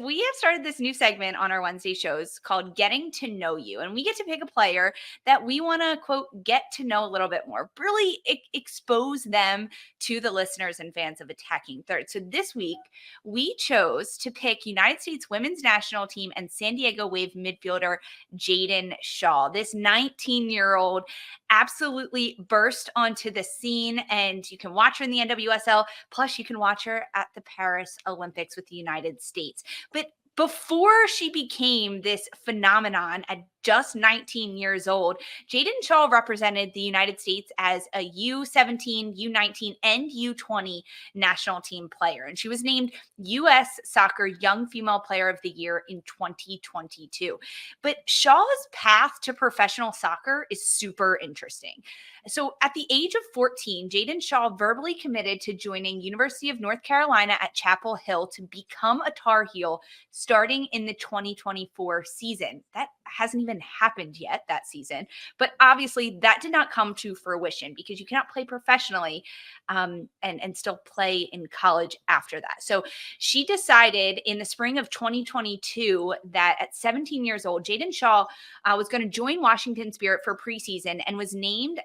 we have started this new segment on our Wednesday shows called Getting to Know You. And we get to pick a player that we want to, quote, get to know a little bit more, really expose them to the listeners and fans of Attacking Third. So this week, we chose to pick United States women's national team and San Diego Wave midfielder Jaedyn Shaw. This 19-year-old absolutely burst onto the scene, and you can watch her in the NWSL. Plus, you can watch her at the Paris Olympics with the United States. But before she became this phenomenon at just 19 years old, Jaedyn Shaw represented the United States as a U17, U19, and U20 national team player. And she was named U.S. Soccer Young Female Player of the Year in 2022. But Shaw's path to professional soccer is super interesting. So at the age of 14, Jaedyn Shaw verbally committed to joining University of North Carolina at Chapel Hill to become a Tar Heel starting in the 2024 season. That hasn't even happened yet that season, but obviously that did not come to fruition because you cannot play professionally and still play in college after that. So she decided in the spring of 2022 that at 17 years old, Jaedyn Shaw was going to join Washington Spirit for preseason and was named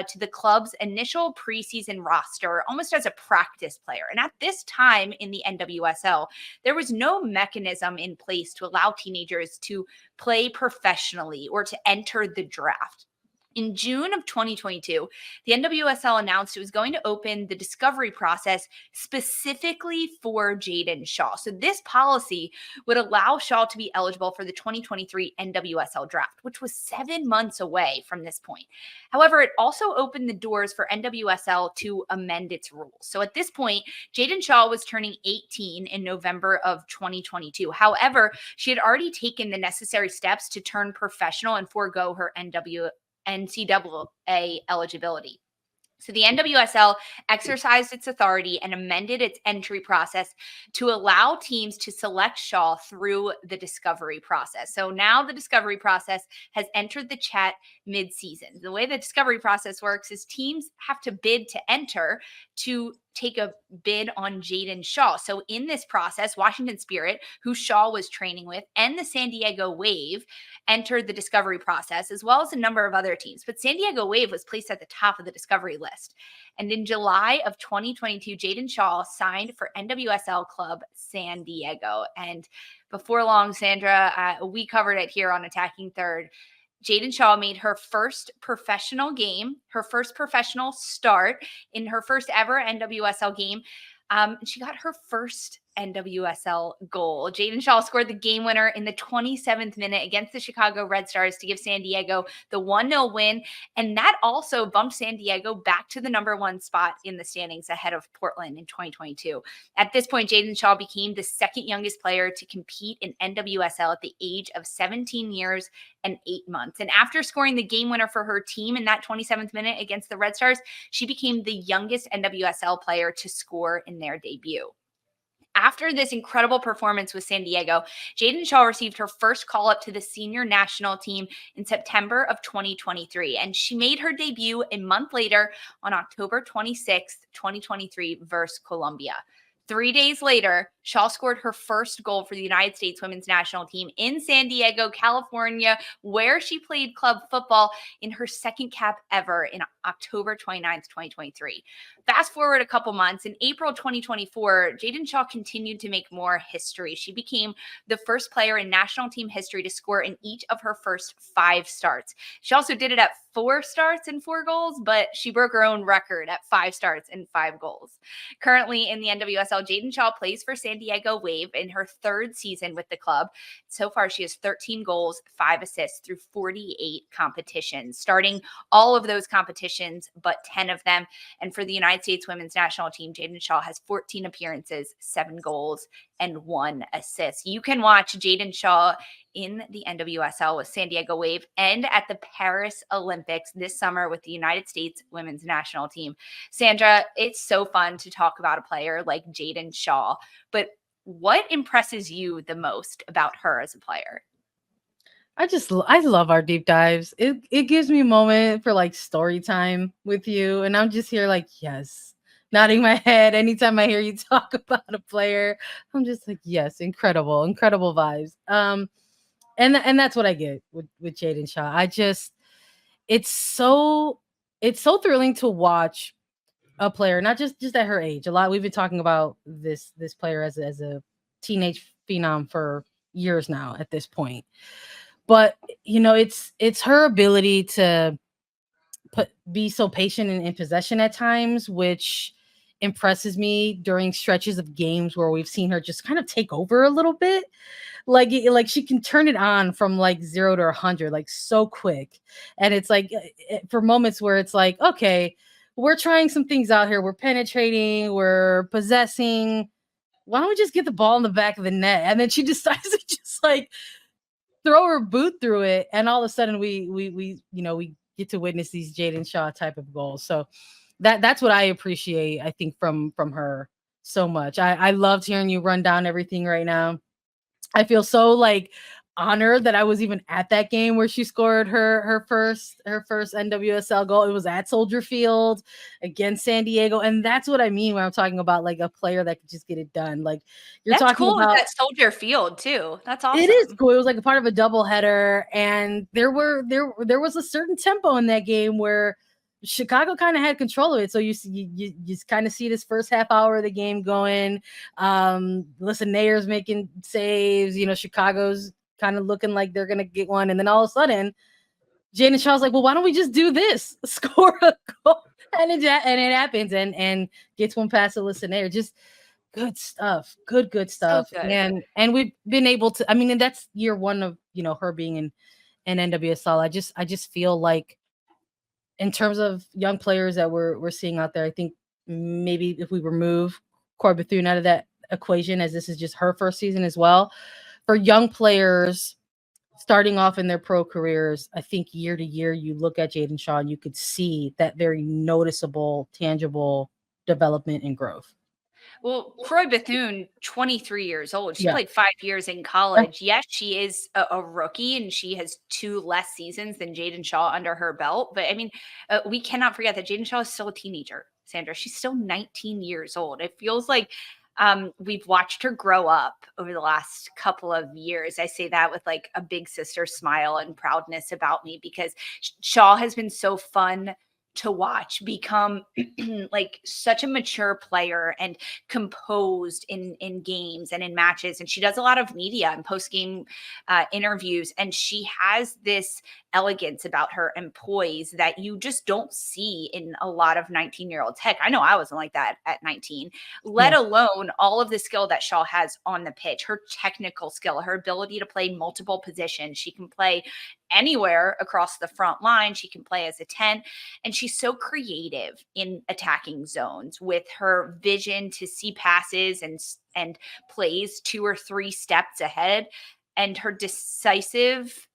to the club's initial preseason roster almost as a practice player. And at this time in the NWSL, there was no mechanism in place to allow teenagers to play professionally or to enter the draft. In June of 2022, the NWSL announced it was going to open the discovery process specifically for Jaedyn Shaw. So this policy would allow Shaw to be eligible for the 2023 NWSL draft, which was 7 months away from this point. However, it also opened the doors for NWSL to amend its rules. So at this point, Jaedyn Shaw was turning 18 in November of 2022. However, she had already taken the necessary steps to turn professional and forego her NCAA eligibility. So the NWSL exercised its authority and amended its entry process to allow teams to select Shaw through the discovery process. So now the discovery process has entered the chat mid-season. The way the discovery process works is teams have to bid to enter to take a bid on Jaedyn Shaw. So in this process, Washington Spirit, who Shaw was training with, and the San Diego Wave entered the discovery process, as well as a number of other teams. But San Diego Wave was placed at the top of the discovery list. And in July of 2022, Jaedyn Shaw signed for NWSL club San Diego. And before long, Sandra, we covered it here on Attacking Third. Jaedyn Shaw made her first professional game, her first professional start in her first ever NWSL game. She got her first NWSL goal. Jaedyn Shaw scored the game winner in the 27th minute against the Chicago Red Stars to give San Diego the 1-0 win. And that also bumped San Diego back to the number 1 spot in the standings ahead of Portland in 2022. At this point, Jaedyn Shaw became the second youngest player to compete in NWSL at the age of 17 years and 8 months. And after scoring the game winner for her team in that 27th minute against the Red Stars, she became the youngest NWSL player to score in their debut. After this incredible performance with San Diego, Jaedyn Shaw received her first call-up to the senior national team in September of 2023, and she made her debut a month later on October 26th, 2023 versus Colombia. 3 days later, Shaw scored her first goal for the United States women's national team in San Diego, California, where she played club football in her second cap ever in October 29th, 2023. Fast forward a couple months, in April 2024, Jaedyn Shaw continued to make more history. She became the first player in national team history to score in each of her first 5 starts. She also did it at 4 starts and 4 goals, but she broke her own record at 5 starts and 5 goals. Currently in the NWSL, Jaedyn Shaw plays for San Diego Wave in her 3rd season with the club. So far, she has 13 goals, 5 assists through 48 competitions, starting all of those competitions, but 10 of them. And for the United States women's national team, Jaedyn Shaw has 14 appearances, 7 goals, and 1 assist. You can watch Jaedyn Shaw in the NWSL with San Diego Wave and at the Paris Olympics this summer with the United States women's national team. Sandra, it's so fun to talk about a player like Jaedyn Shaw, but what impresses you the most about her as a player? I love our deep dives. It gives me a moment for like story time with you, and I'm just here like, yes, nodding my head anytime I hear you talk about a player. I'm just like, yes, incredible vibes. And that's what I get with Jaedyn Shaw. It's so it's so thrilling to watch a player, not just at her age. A lot we've been talking about this player as a teenage phenom for years now at this point. But it's her ability to be so patient and in possession at times, which impresses me during stretches of games where we've seen her just kind of take over a little bit. Like she can turn it on from like 0 to 100 like so quick. And it's like for moments where it's like, okay, we're trying some things out here. We're penetrating, we're possessing. Why don't we just get the ball in the back of the net? And then she decides to just like throw her boot through it, and all of a sudden we get to witness these Jaedyn Shaw type of goals. So that's what I appreciate, I think, from her so much. I loved hearing you run down everything right now. I feel so like honored that I was even at that game where she scored her first NWSL goal. It was at Soldier Field against San Diego, and that's what I mean when I'm talking about like a player that could just get it done. Like you're That's talking cool with about that Soldier Field too. That's awesome. it is cool. It was like a part of a double header, and there was a certain tempo in that game where Chicago kind of had control of it. So you kind of see this first half hour of the game going. Listen, Nayer's making saves. Chicago's kind of looking like they're gonna get one, and then all of a sudden, Jaedyn Shaw's like, "Well, why don't we just do this? Score a goal." And it happens, and gets one past Alyssa Nayer. Just good stuff. Good stuff. So good. And we've been able to. I mean, and that's year one of her being in NWSL. I just feel like, in terms of young players that we're seeing out there, I think maybe if we remove Cory Bethune out of that equation, as this is just her first season as well, for young players starting off in their pro careers, I think year to year you look at Jaedyn Shaw and you could see that very noticeable, tangible development and growth. Well, Croy Bethune, 23 years old. She Yeah. played 5 years in college. Yes, she is a rookie and she has 2 less seasons than Jaedyn Shaw under her belt. But I mean, we cannot forget that Jaedyn Shaw is still a teenager, Sandra. She's still 19 years old. It feels like we've watched her grow up over the last couple of years. I say that with like a big sister smile and proudness about me, because Shaw has been so fun to watch become like such a mature player and composed in games and in matches. And she does a lot of media and post-game interviews, and she has this elegance about her and poise that you just don't see in a lot of 19-year-olds. Heck, I know I wasn't like that at 19, let alone all of the skill that Shaw has on the pitch, her technical skill, her ability to play multiple positions. She can play anywhere across the front line. She can play as a 10, and she's so creative in attacking zones with her vision to see passes and plays 2 or 3 steps ahead, and her decisive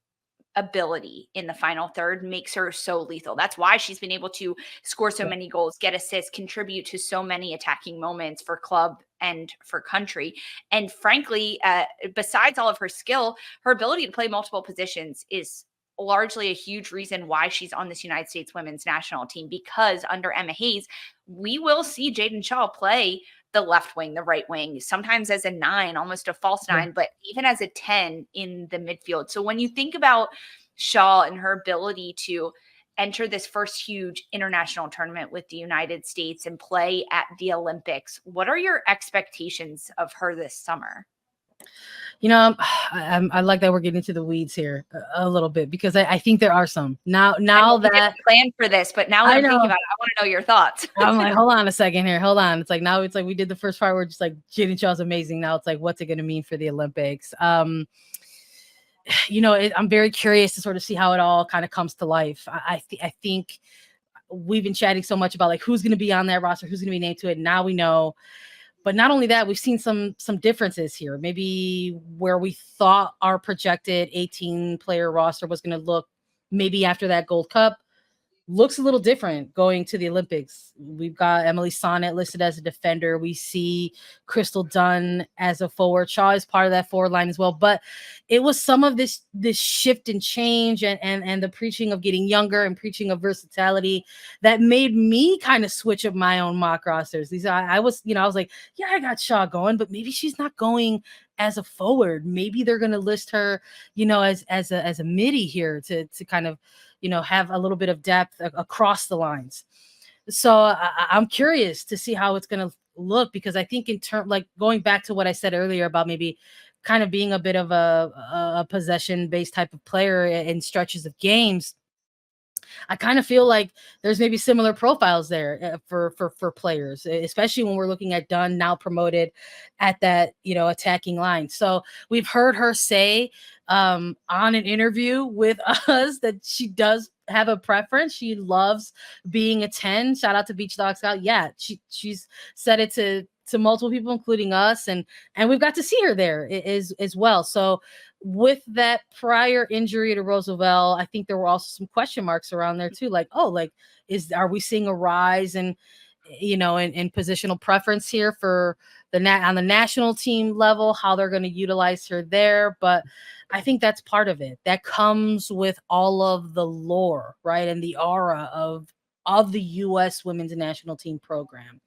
ability in the final third makes her so lethal. That's why she's been able to score so many goals, get assists, contribute to so many attacking moments for club and for country. And frankly, besides all of her skill, her ability to play multiple positions is largely a huge reason why she's on this United States women's national team, because under Emma Hayes, we will see Jaedyn Shaw play the left wing, the right wing, sometimes as a 9, almost a false 9, but even as a 10 in the midfield. So when you think about Shaw and her ability to enter this first huge international tournament with the United States and play at the Olympics, what are your expectations of her this summer? I like that we're getting into the weeds here a little bit, because I think there are some now that that plan for this, but now that I'm thinking about it, I want to know your thoughts. I'm like, hold on a second here. Hold on. It's like, now it's like we did the first part. We're just like, Jaedyn Shaw's amazing. Now it's like, what's it going to mean for the Olympics? I'm very curious to sort of see how it all kind of comes to life. I think we've been chatting so much about like who's going to be on that roster, who's going to be named to it. Now we know. But not only that, we've seen some differences here. Maybe where we thought our projected 18-player roster was going to look maybe after that Gold Cup, looks a little different going to the Olympics. We've got Emily Sonnet listed as a defender. We see Crystal Dunn as a forward. Shaw is part of that forward line as well. But it was some of this shift and change and the preaching of getting younger and preaching of versatility that made me kind of switch up my own mock rosters. I was like, yeah, I got Shaw going, but maybe she's not going as a forward. Maybe they're going to list her, as a midi here to kind of, have a little bit of depth across the lines. So I'm curious to see how it's going to look, because I think in term, like going back to what I said earlier about maybe kind of being a bit of a possession based type of player in stretches of games, I kind of feel like there's maybe similar profiles there for players, especially when we're looking at Dunn now promoted at that, attacking line. So we've heard her say on an interview with us that she does have a preference. She loves being a 10. Shout out to Beach Dog Scout. Yeah, she's said it to multiple people, including us, and we've got to see her there as well. So with that prior injury to Roosevelt, I think there were also some question marks around there too. Like, are we seeing a rise in positional preference here for on the national team level, how they're going to utilize her there? But I think that's part of it. That comes with all of the lore, right? And the aura of the U.S. women's national team program.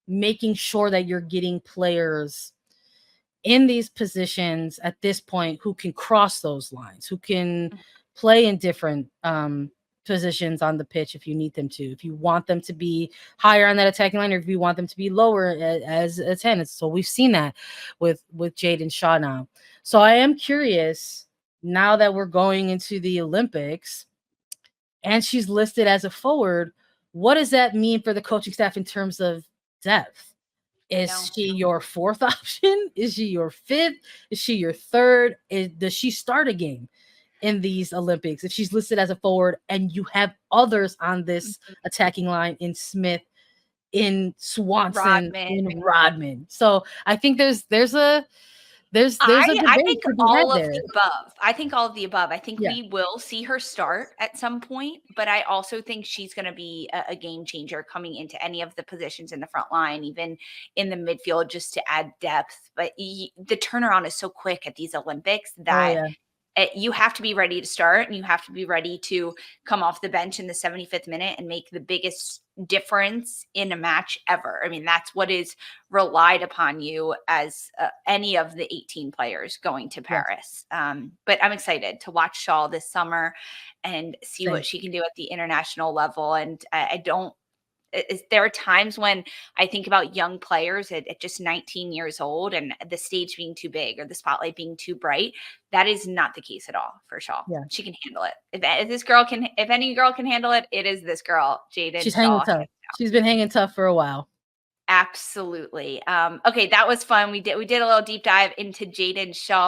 Making sure that you're getting players in these positions at this point who can cross those lines, who can play in different positions on the pitch if you need them to, if you want them to be higher on that attacking line, or if you want them to be lower as a 10. So we've seen that with Jaedyn Shaw now. So I am curious, now that we're going into the Olympics and she's listed as a forward, what does that mean for the coaching staff in terms of depth? Is she your fourth option? Is she your fifth? Is she your third? Does she start a game in these Olympics if she's listed as a forward and you have others on this attacking line in Smith, in Swanson, in Rodman? So I think there's a debate I think to be all had of there. the above. I think all of the above. I think Yeah. we will see her start at some point, but I also think she's going to be a game changer coming into any of the positions in the front line, even in the midfield, just to add depth. But the turnaround is so quick at these Olympics that you have to be ready to start, and you have to be ready to come off the bench in the 75th minute and make the biggest difference in a match ever. I mean, that's what is relied upon you as any of the 18 players going to Paris. But I'm excited to watch Shaw this summer and see what she can do at the international level. And there are times when I think about young players at just 19 years old and the stage being too big or the spotlight being too bright. That is not the case at all for Shaw. Yeah. She can handle it. If any girl can handle it, it is this girl, Jaedyn. She's hanging tough. She's been hanging tough for a while. Absolutely. Okay, that was fun. We did a little deep dive into Jaedyn Shaw.